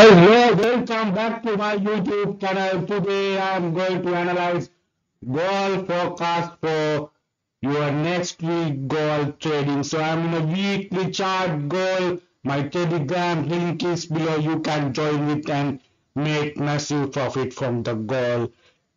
Hello, welcome back to my YouTube channel. Today I am going to analyze gold forecast for your next week gold trading. So I'm in a weekly chart gold. My Telegram link is below. You can join it and make massive profit from the gold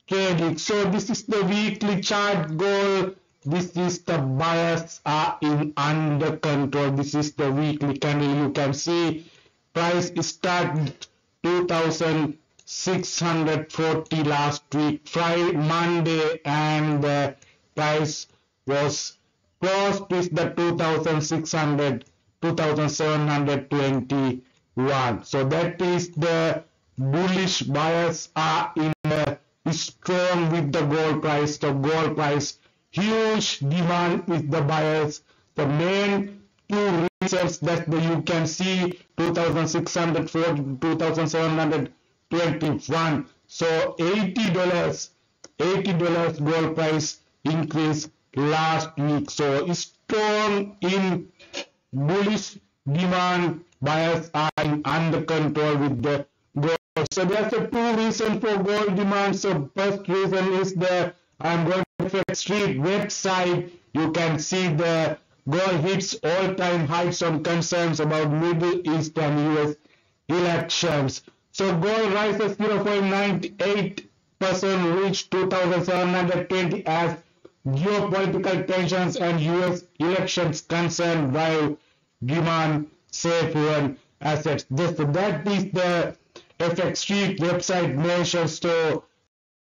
trading. So this is the weekly chart gold. This is the buyers are in under control. This is the weekly candle. You can see price started 2640 last week Friday Monday, and the price was closed with the 2721. So that is the bullish buyers are in the strong with the gold price. The gold price huge demand with the buyers. The main two reasons that you can see 2640 2721. So $80 gold price increase last week. So strong in bullish demand, buyers are under control with the gold. So there's a two reasons for gold demand. So first reason is the I'm going to FX Street website. You can see the gold hits all-time highs on concerns about Middle East and US elections. So gold rises 0.98%, reached 2,720 as geopolitical tensions and US elections concern drive demand safe haven assets. That is the FX Street website measures. So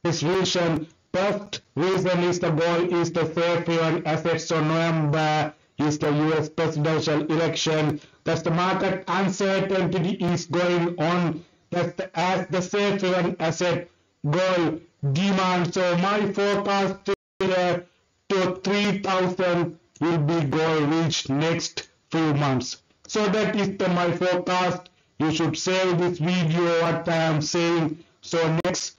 this reason, first reason is the gold is the safe haven assets. So November is the US presidential election. That's the market uncertainty is going on. That's as the safe haven asset gold demand. So my forecast to 3,000 will be gold reached next few months. So that is my forecast. You should save this video what I am saying. So next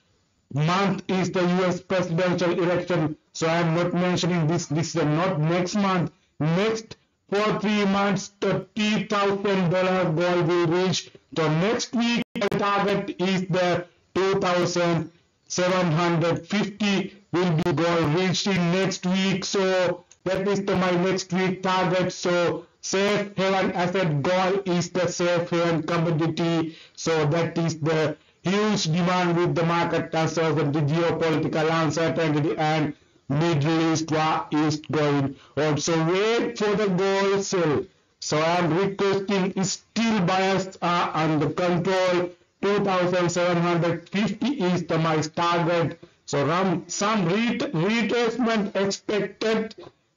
month is the US presidential election. So I am not mentioning this. This is not next month. Next for 3 months, $30,000 gold will reach. So next week, the target is the 2,750 will be gold reached in next week. So that is my next week target. So safe haven asset gold is the safe haven commodity. So that is the huge demand with the market uncertainty, geopolitical uncertainty, and Middle East war is going on. So wait for the gold sell. So I am requesting still buyers are under control. 2,750 is my target. So some retracement expected,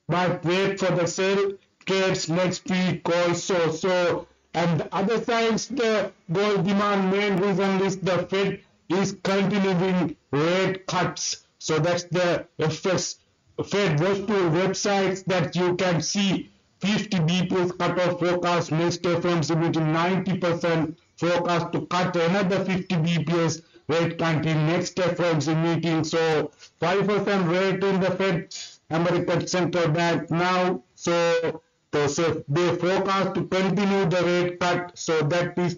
but wait for the sell trades next week also. So and the other sides, the gold demand main reason is the Fed is continuing rate cuts. So that's the Fed virtual websites that you can see 50 BPS cutoff forecast. Next FOMC meeting 90% forecast to cut another 50 BPS rate cut in next FOMC meeting. So 5% rate in the Fed American Central Bank now. So they forecast to continue the rate cut. So that is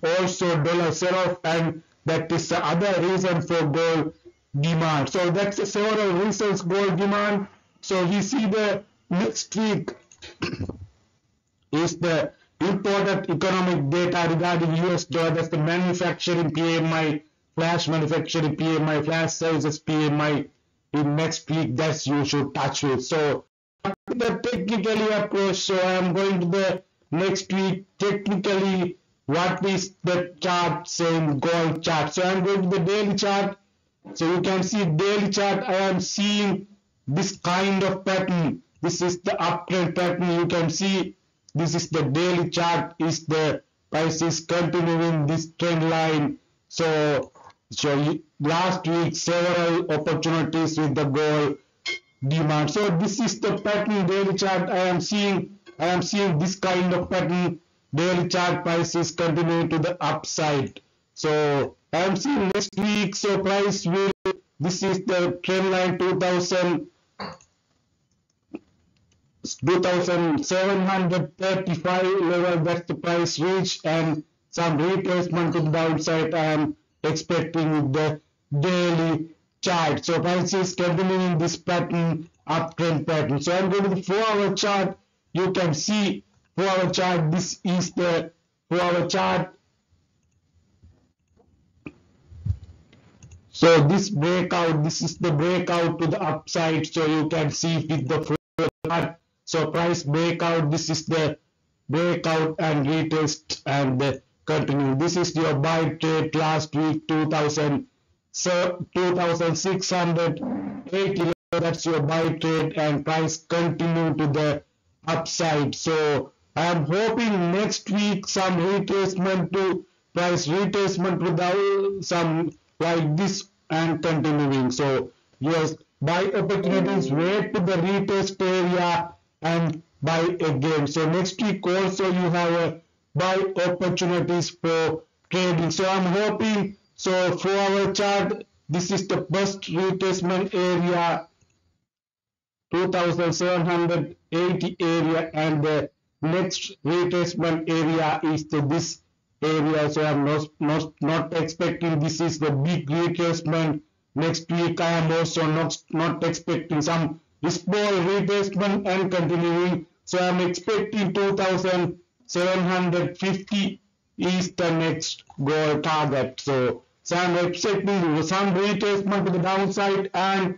also dollar sell-off, and that is the other reason for gold demand. So that's several reasons gold demand. So we see the next week is the important economic data regarding US dollar. That's the manufacturing PMI, flash manufacturing PMI, flash services PMI in next week. That's you should touch with. So the technically approach. So I am going to the next week technically what is the chart saying gold chart. So I am going to the daily chart. So you can see daily chart. I am seeing this kind of pattern. This is the uptrend pattern. You can see this is the daily chart. Is the price is continuing this trend line. So last week several opportunities with the gold demand. So this is the pattern daily chart. I am seeing this kind of pattern. Daily chart price is continuing to the upside. So I am seeing next week. So price will. This is the trend line 2,735 level. That's the price reach, and some retracement to the downside. I am expecting the daily chart. So price is continuing this pattern, uptrend pattern. So I'm going to the 4-hour chart. You can see 4-hour chart. This is the 4-hour chart. So this breakout, this is the breakout to the upside. So you can see with the 4-hour chart. So price breakout, this is the breakout and retest and continue. This is your buy trade last week, 2680. That's your buy trade, and price continue to the upside. So I am hoping next week some retracement to price retracement without some like this and continuing. So yes, buy opportunities, wait to the retest area and buy again. So next week also you have a buy opportunities for trading. So I'm hoping, so 4-hour chart, this is the first retracement area, 2780 area, and the next retracement area is this area. So I'm not expecting this is the big retracement. Next week I am also not expecting some small retracement and continuing. So I'm expecting 2750 is the next goal target. So I'm expecting some retracement to the downside and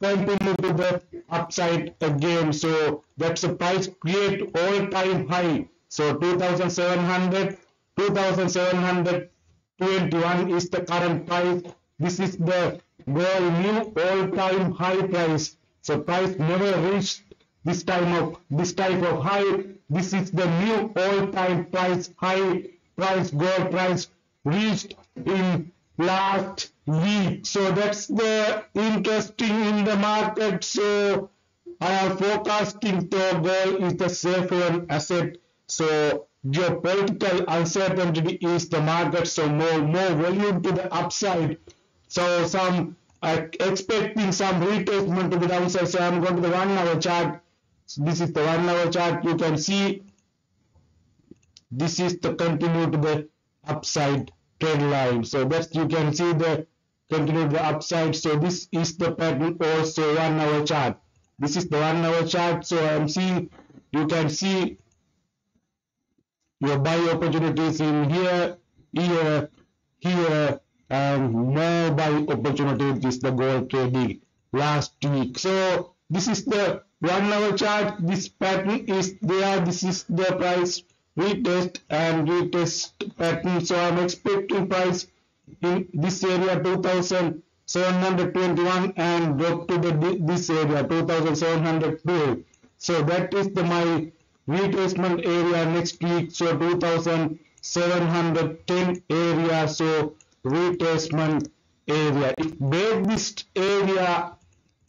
continue to the upside again. So that's a price create all-time high. So 2721 is the current price. This is the goal, new all-time high price. So price never reached this type of high. This is the new all-time price high price, gold price reached in last week. So that's the interesting in the market. So I am forecasting the gold is the safer asset. So geopolitical uncertainty is the market. So more volume to the upside. So some expecting some retracement to the downside. So I'm going to the 1-hour chart. So this is the 1-hour chart. You can see this is the continue to the upside trend line. So that's, you can see the continue to the upside. So this is the pattern also 1-hour chart. This is the 1-hour chart. So I'm seeing, you can see your buy opportunities in here, and more buy opportunities is the gold trading last week. So this is the 1-hour chart. This pattern is there. This is the price retest and retest pattern. So I'm expecting price in this area 2721 and drop to this area 2712. So that is my retracement area next week. So 2710 area. So retracement area.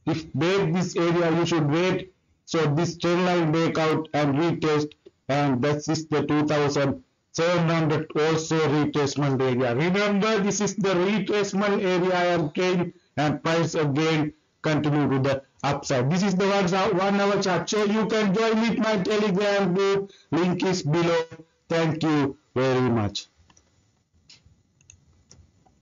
If break this area, you should wait. So this trend line breakout and retest, and that is the 2700 also retracement area. Remember, this is the retracement area I am trading, and price again continue to the upside. This is the 1-hour chart. So you can join with my Telegram group. Link is below. Thank you very much.